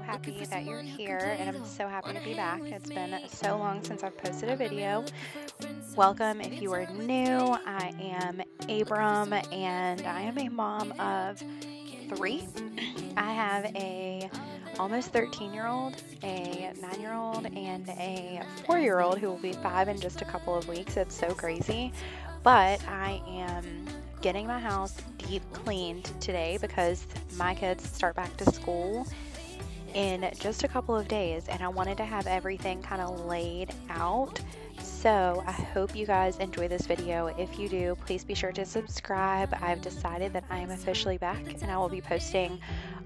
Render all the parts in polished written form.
happy that you're here, and I'm so happy to be back. It's been so long since I've posted a video. Welcome if you are new. I am Abram, and I am a mom of 3. I have a almost 13-year-old, a 9-year-old, and a 4-year-old who will be 5 in just a couple of weeks. It's so crazy. But I am getting my house deep cleaned today because my kids start back to school in just a couple of days, and I wanted to have everything kind of laid out. So I hope you guys enjoy this video. If you do, please be sure to subscribe. I've decided that I am officially back, and I will be posting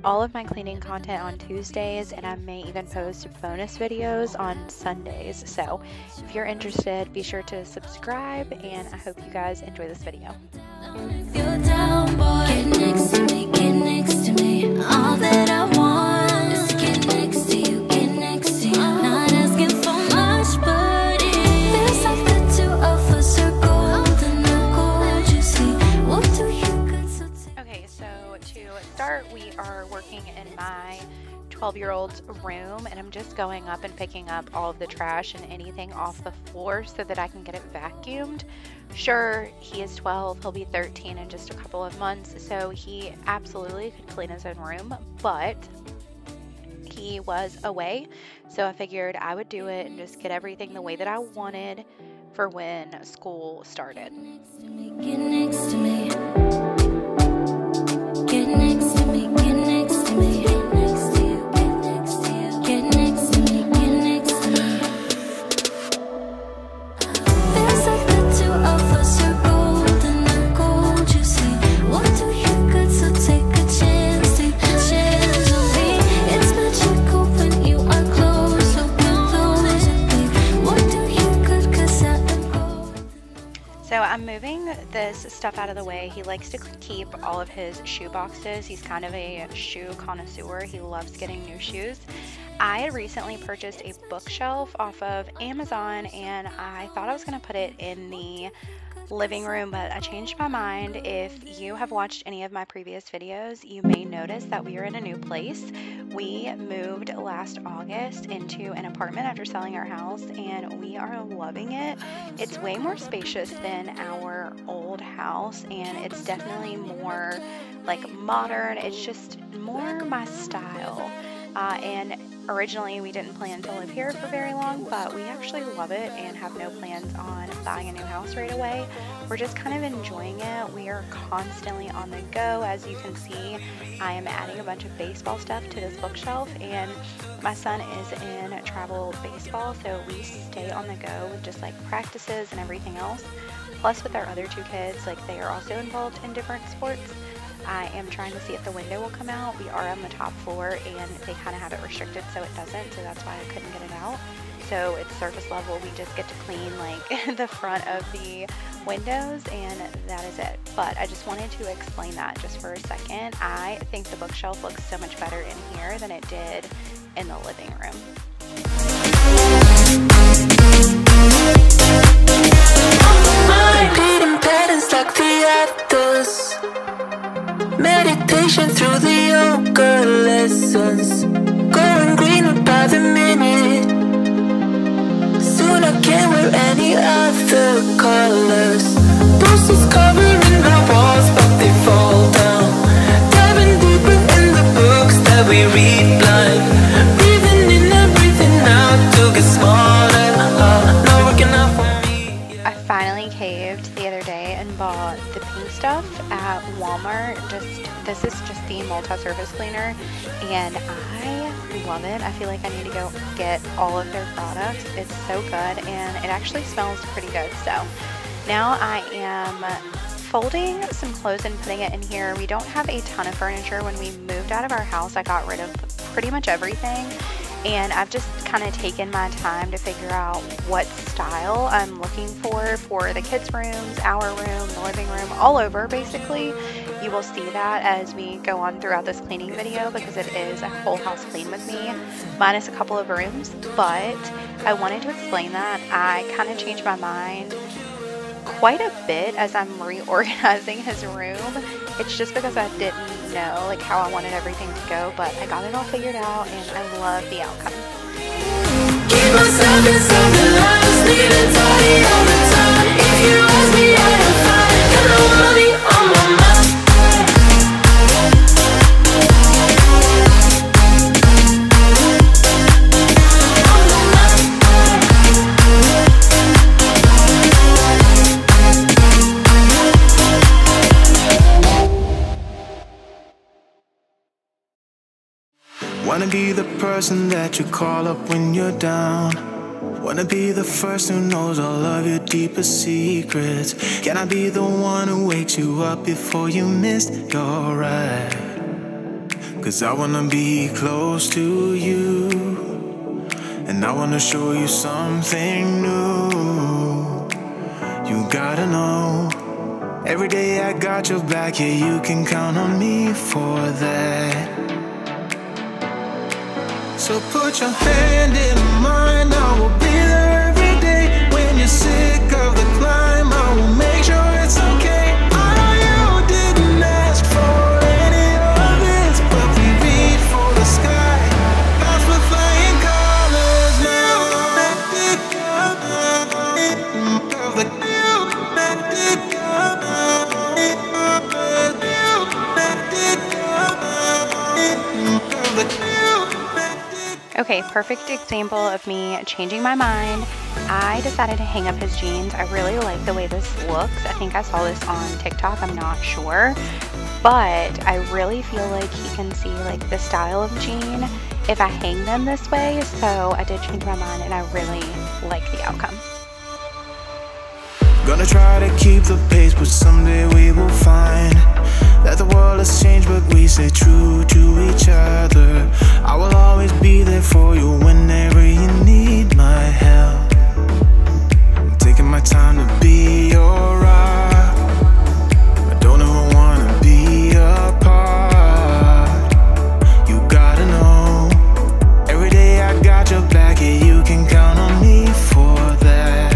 all of my cleaning content on Tuesdays, and I may even post bonus videos on Sundays. So if you're interested, be sure to subscribe, and I hope you guys enjoy this video. If you're down, boy, get next to me, get next to me. All that I want is to get next to you, get next to you. Not asking for much, but it feels like the two of us are golden. Gold, you see. What do you got to take? Okay, so to start, we are working in my 12-year-old's room, and I'm just going up and picking up all of the trash and anything off the floor so that I can get it vacuumed. Sure, he is 12, he'll be 13 in just a couple of months, so he absolutely could clean his own room, but he was away, so I figured I would do it and just get everything the way that I wanted for when school started. Get next to me. Get next to me, get next to me. Get next to you, get next to you. Get next to me, get next to me. Feels like the two of us are golden, gold, you see. What do you got to take a chance, take a chance on me? It's magical when you are close, so close to me. What do you got, 'cause I am golden. So I'm moving this stuff out of the way. He likes to keep all of his shoe boxes. He's kind of a shoe connoisseur. He loves getting new shoes. I had recently purchased a bookshelf off of Amazon, and I thought I was going to put it in the living room, but I changed my mind. If you have watched any of my previous videos, you may notice that we are in a new place. We moved last August into an apartment after selling our house, and we are loving it. It's way more spacious than our old house, and it's definitely more like modern. It's just more my style. And originally we didn't plan to live here for very long, but we actually love it and have no plans on buying a new house right away. We're just kind of enjoying it. We are constantly on the go. As you can see, I am adding a bunch of baseball stuff to this bookshelf, and my son is in travel baseball, so we stay on the go with just like practices and everything else. Plus with our other 2 kids, like they are also involved in different sports. I am trying to see if the window will come out. We are on the top floor, and they kind of have it restricted so it doesn't, so that's why I couldn't get it out. So it's surface level. We just get to clean like the front of the windows, and that is it. But I just wanted to explain that just for a second. I think the bookshelf looks so much better in here than it did in the living room. Repeating patterns like the others. Meditation through the yoga lessons. Going greener by the minute. Soon I can't wear any other colors. Bruises covering the walls, but they fall down. Diving deeper in the books that we read blind. Breathing in and breathing out to get smarter. Not working out for me. I finally caved the other day and bought the pink stuff at Walmart. This is just the multi-surface cleaner, and I love it. I feel like I need to go get all of their products. It's so good, and it actually smells pretty good. So now I am folding some clothes and putting it in here. We don't have a ton of furniture. When we moved out of our house, I got rid of pretty much everything, and I've just kind of taken my time to figure out what style I'm looking for the kids' rooms, our room, the living room, all over basically. You will see that as we go on throughout this cleaning video, because it is a whole house clean with me, minus a couple of rooms. But I wanted to explain that I kind of changed my mind quite a bit as I'm reorganizing his room. It's just because I didn't know like how I wanted everything to go, but I got it all figured out and I love the outcome. Keep myself in self-reliance, need a tidy all the time. If you ask me, I am fine. Got no money on my mind. Wanna be the person that you call up when you're down. Wanna be the first who knows all of your deepest secrets. Can I be the one who wakes you up before you missed your ride? 'Cause I wanna be close to you, and I wanna show you something new. You gotta know, every day I got your back, yeah, you can count on me for that. So put your hand in mine, I will be there every day. When you're sick of the climb, I will make sure it's okay. I know you didn't ask for any of this, but we reach for the sky. That's with flying colors now. Okay, perfect example of me changing my mind. I decided to hang up his jeans. I really like the way this looks. I think I saw this on TikTok, I'm not sure. But I really feel like he can see like the style of jean if I hang them this way. So I did change my mind and I really like the outcome. Gonna try to keep the pace, but someday we will find that the world has changed, but we stay true to each other. I will always be there for you whenever you need my help. I'm taking my time to be your rock. I don't ever wanna be apart. You gotta know, every day I got your back, yeah, you can count on me for that.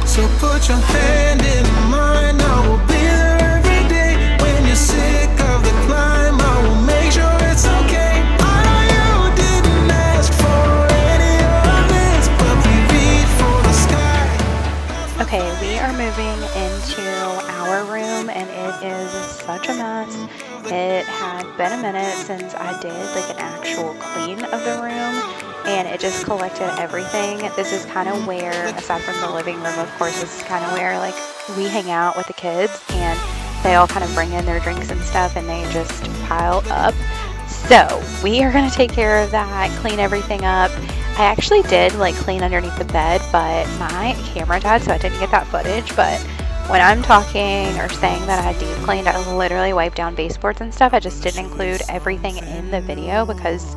So put your hand in mine, I will be there every day. When you're sick of the climb, I will make sure it's okay. I know you didn't ask for any of this, but we reach for the sky. Okay, we are moving into our room and it is such a mess. It had been a minute since I did like an actual clean of the room and it just collected everything. This is kind of where, aside from the living room, of course, this is kind of where like we hang out with the kids and they all kind of bring in their drinks and stuff and they just pile up. So we are going to take care of that, clean everything up. I actually did like clean underneath the bed, but my camera died, so I didn't get that footage. But when I'm talking or saying that I deep cleaned, I literally wiped down baseboards and stuff. I just didn't include everything in the video because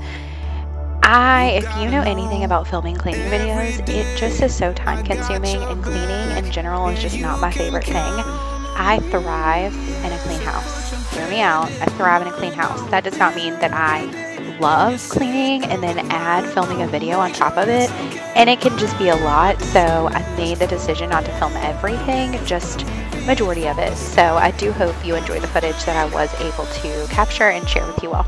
if you know anything about filming cleaning videos, it just is so time consuming, and cleaning in general is just not my favorite thing. I thrive in a clean house. Hear me out. I thrive in a clean house. That does not mean that I love cleaning and then add filming a video on top of it, and it can just be a lot. So I made the decision not to film everything, just majority of it. So I do hope you enjoy the footage that I was able to capture and share with you all.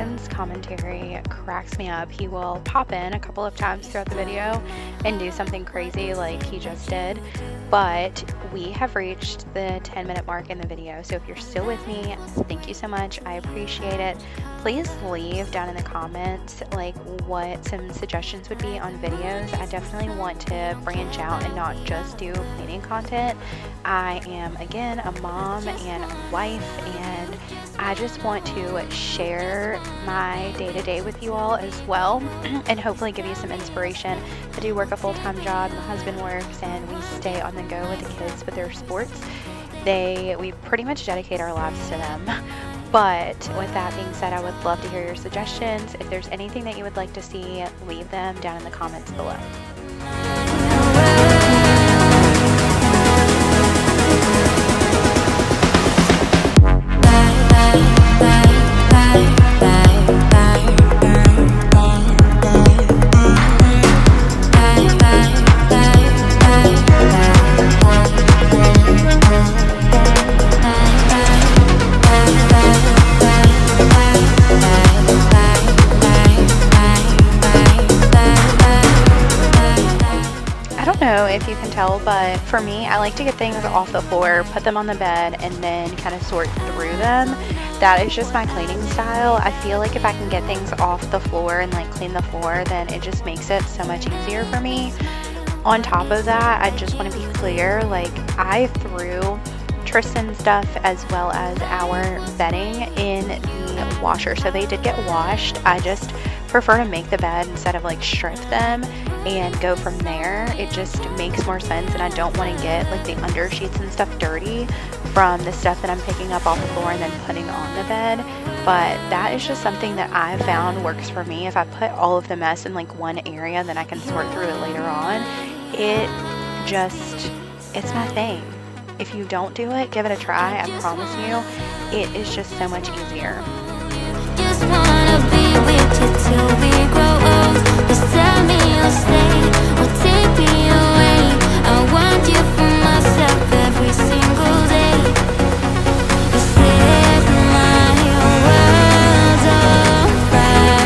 Tristan's commentary cracks me up. He will pop in a couple of times throughout the video and do something crazy like he just did, but we have reached the 10-minute mark in the video, so if you're still with me, thank you so much. I appreciate it. Please leave down in the comments like what some suggestions would be on videos. I definitely want to branch out and not just do cleaning content. I am, again, a mom and a wife, and I just want to share my day-to-day with you all as well, and hopefully give you some inspiration. I do work a full-time job, my husband works, and we stay on the go with the kids with their sports. We pretty much dedicate our lives to them. But with that being said, I would love to hear your suggestions. If there's anything that you would like to see, leave them down in the comments below. If you can tell, but for me, I like to get things off the floor, put them on the bed, and then kind of sort through them. That is just my cleaning style. I feel like if I can get things off the floor and like clean the floor, then it just makes it so much easier for me. On top of that, I just want to be clear, like I threw Tristan's stuff as well as our bedding in the washer, so they did get washed. I just prefer to make the bed instead of like strip them and go from there. It just makes more sense, and I don't want to get like the under sheets and stuff dirty from the stuff that I'm picking up off the floor and then putting on the bed. But that is just something that I found works for me. If I put all of the mess in like one area, then I can sort through it later on. It's my thing. If you don't do it, give it a try. I promise you, it is just so much easier. Just wanna be with you till we grow old. Just tell me you'll stay or take me away. I want you for myself every single day. You set my world on fire. You set my world on fire.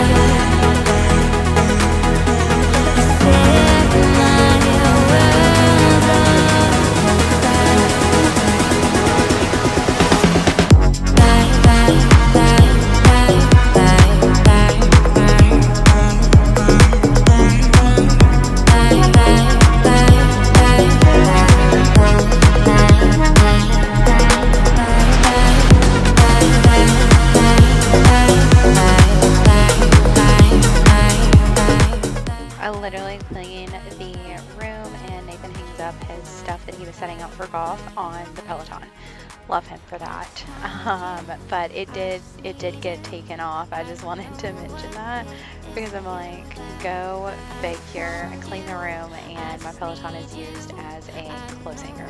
Setting up for golf on the Peloton. Love him for that. But it did get taken off. I just wanted to mention that because I'm like, go figure. I clean the room and my Peloton is used as a clothes hanger.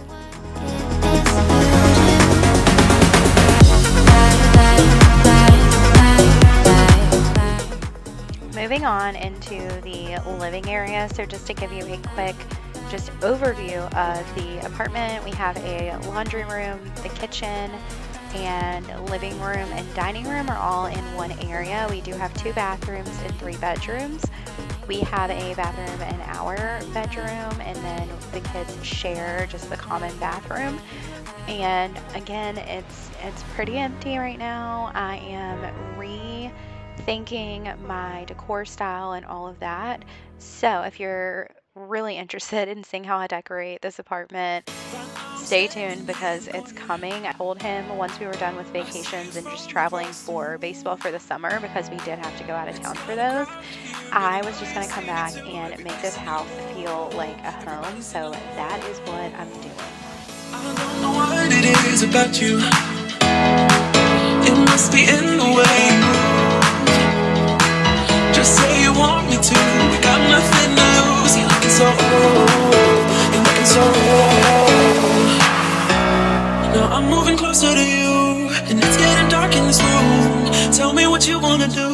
Moving on into the living area, so just to give you a quick overview of the apartment, we have a laundry room, the kitchen, and living room and dining room are all in one area. We do have 2 bathrooms and 3 bedrooms. We have a bathroom in our bedroom, and then the kids share just the common bathroom. And again, it's pretty empty right now. I am rethinking my decor style and all of that. So if you're really interested in seeing how I decorate this apartment, stay tuned because it's coming. I told him once we were done with vacations and just traveling for baseball for the summer, because we did have to go out of town for those, I was just going to come back and make this house feel like a home. So that is what I'm doing. I don't know what it is about you. It must be in the way you move. Just say you want me to. We got nothing to lose. You're looking so old. You're looking so old. Now I'm moving closer to you, and it's getting dark in this room. Tell me what you wanna do.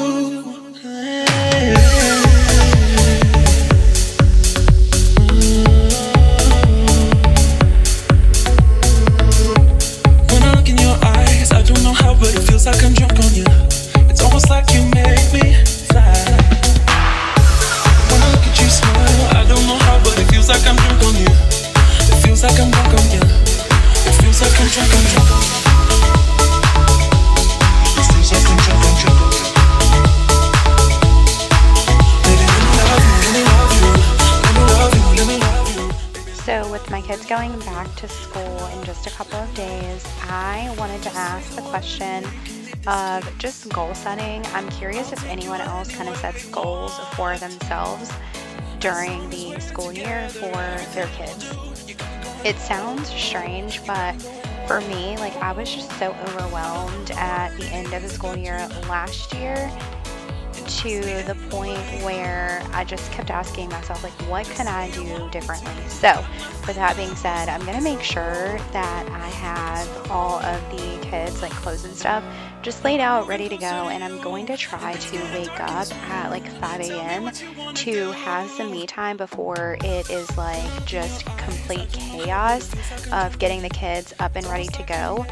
When I look in your eyes, I don't know how, but it feels like I'm drunk on you. It's almost like you made my kids going back to school in just a couple of days, I wanted to ask the question of just goal setting. I'm curious if anyone else kind of sets goals for themselves during the school year for their kids. It sounds strange, but for me, like, I was just so overwhelmed at the end of the school year last year, to the point where I just kept asking myself, like, what can I do differently? So with that being said, I'm going to make sure that I have all of the kids, like, clothes and stuff just laid out, ready to go, and I'm going to try to wake up at like 5 a.m. to have some me time before it is like just complete chaos of getting the kids up and ready to go.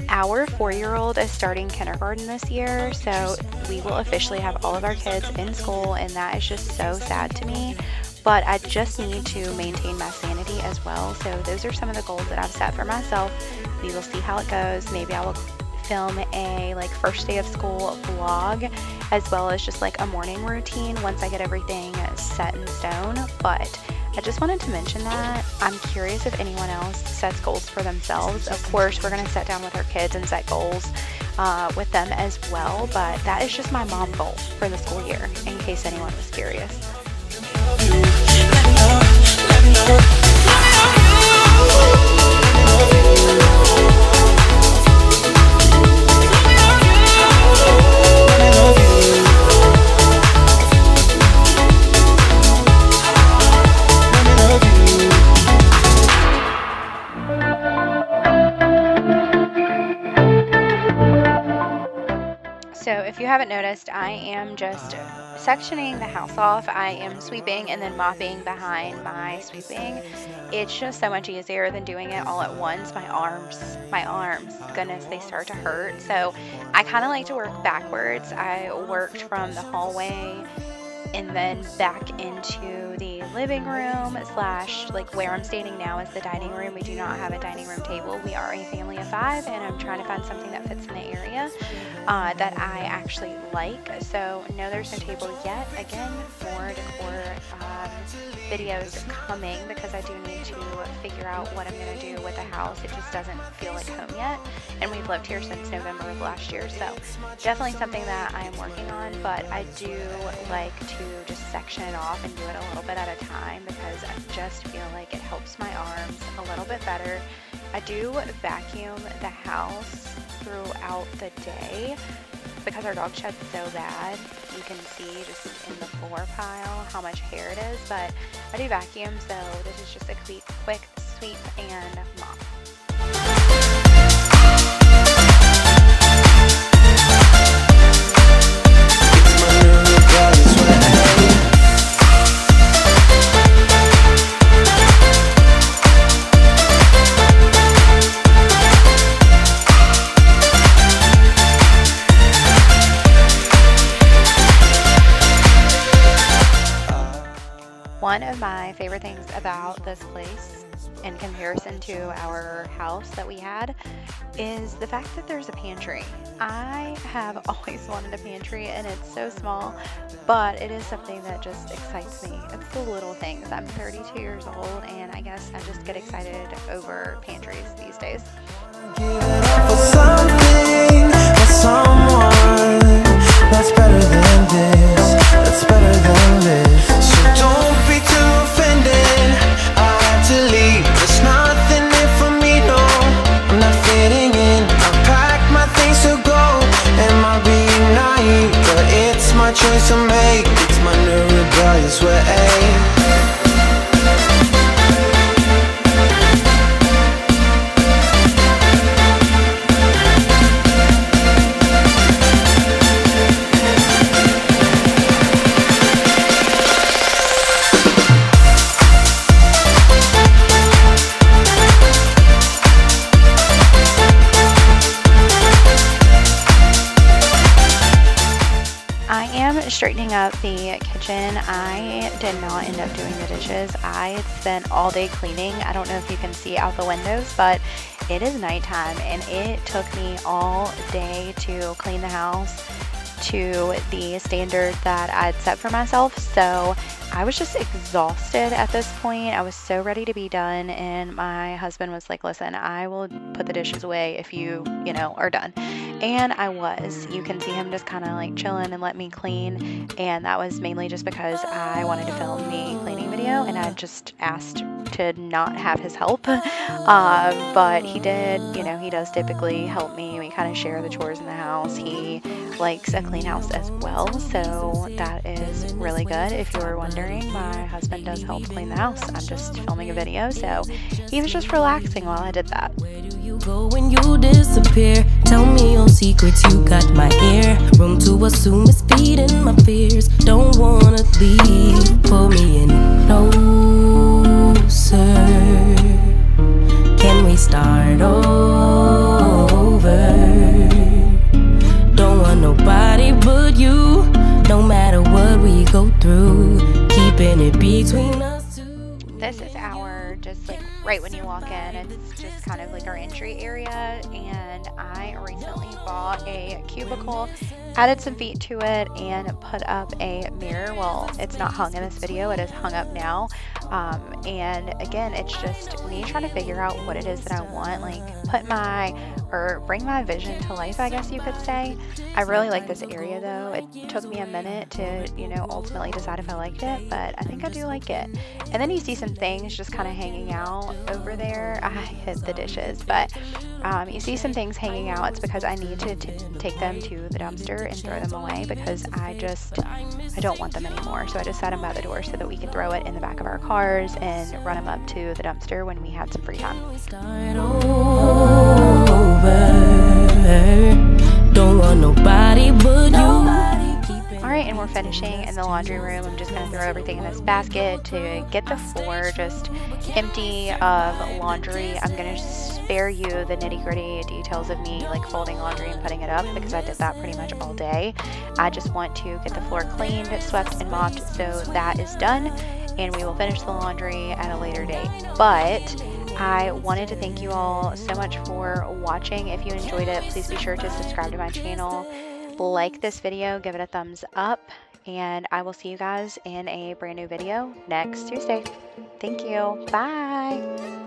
Our 4-year-old is starting kindergarten this year, so we will officially have all of our kids in school, and that is just so sad to me. But I just need to maintain my sanity as well. So those are some of the goals that I've set for myself. We will see how it goes. Maybe I will film a like first day of school vlog, as well as just like a morning routine once I get everything set in stone. But I just wanted to mention that I'm curious if anyone else sets goals for themselves. Of course, we're going to sit down with our kids and set goals with them as well, but that is just my mom goal for the school year, in case anyone was curious. So if you haven't noticed, I am just sectioning the house off. I am sweeping and then mopping behind my sweeping. It's just so much easier than doing it all at once. My arms, goodness, they start to hurt. So I kind of like to work backwards. I worked from the hallway and then back into the living room slash like where I'm standing now is the dining room. We do not have a dining room table. We are a family of 5, and I'm trying to find something that fits in the area that I actually like. So no, there's no table yet. Again, more decor videos coming, because I do need to figure out what I'm going to do with the house. It just doesn't feel like home yet, and we've lived here since November of last year, so definitely something that I am working on. But I do like to just section it off and do it a little bit at a time, because I just feel like it helps my arms a little bit better. I do vacuum the house throughout the day because our dog sheds so bad. You can see just in the floor pile how much hair it is, but I do vacuum, so this is just a quick sweep and mop. One of my favorite things about this place, in comparison to our house that we had, is the fact that there's a pantry. I have always wanted a pantry, and it's so small, but it is something that just excites me. It's the little things. I'm 32 years old, and I guess I just get excited over pantries these days. For something or someone that's better than this, that's better than this. So don't be too offended, I had to leave. There's nothing in for me, no, I'm not fitting in. I packed my things to go, am I being naive? But it's my choice to make, it's my new rebellious way. Straightening up the kitchen. I did not end up doing the dishes. I spent all day cleaning. I don't know if you can see out the windows, but it is nighttime, and it took me all day to clean the house. to the standard that I'd set for myself. So I was just exhausted at this point. I was so ready to be done, and my husband was like, listen, I will put the dishes away if you know, are done. And I was. You can see him just kind of like chilling and let me clean, and that was mainly just because I wanted to film the cleaning video, and I just asked to not have his help. But he did, you know, he does typically help me. We kind of share the chores in the house. He likes a clean house as well, so that is really good. If you were wondering, my husband does help clean the house. I'm just filming a video, so he was just relaxing while I did that. Where do you go when you disappear? Tell me your secrets, you got my ear. Room to assume it's feeding my fears. Don't wanna leave, pull me in. No, sir. Can we start over? Don't want nobody but you. No matter what we go through, keeping it between us two. This is our, just like right when you walk in, it's just kind of like our entry area, and I recently bought a cubicle, added some feet to it, and put up a mirror. Well, it's not hung in this video, it is hung up now. And again, it's just me trying to figure out what it is that I want, like bring my vision to life, I guess you could say. I really like this area though. It took me a minute to, you know, ultimately decide if I liked it, but I think I do like it. And then you see some things just kind of hanging out over there. I hit the dishes, but you see some things hanging out. It's because I need to take them to the dumpster and throw them away, because I don't want them anymore. So I just set them by the door so that we can throw it in the back of our cars and run them up to the dumpster when we had some free time. Start over. Don't want nobody but you. Alright, and we're finishing in the laundry room. I'm just going to throw everything in this basket to get the floor just empty of laundry. I'm going to spare you the nitty-gritty details of me like folding laundry and putting it up, because I did that pretty much all day. I just want to get the floor cleaned, swept, and mopped, so that is done, and we will finish the laundry at a later date. But I wanted to thank you all so much for watching. If you enjoyed it, please be sure to subscribe to my channel, like this video, give it a thumbs up, and I will see you guys in a brand new video next Tuesday. Thank you. Bye.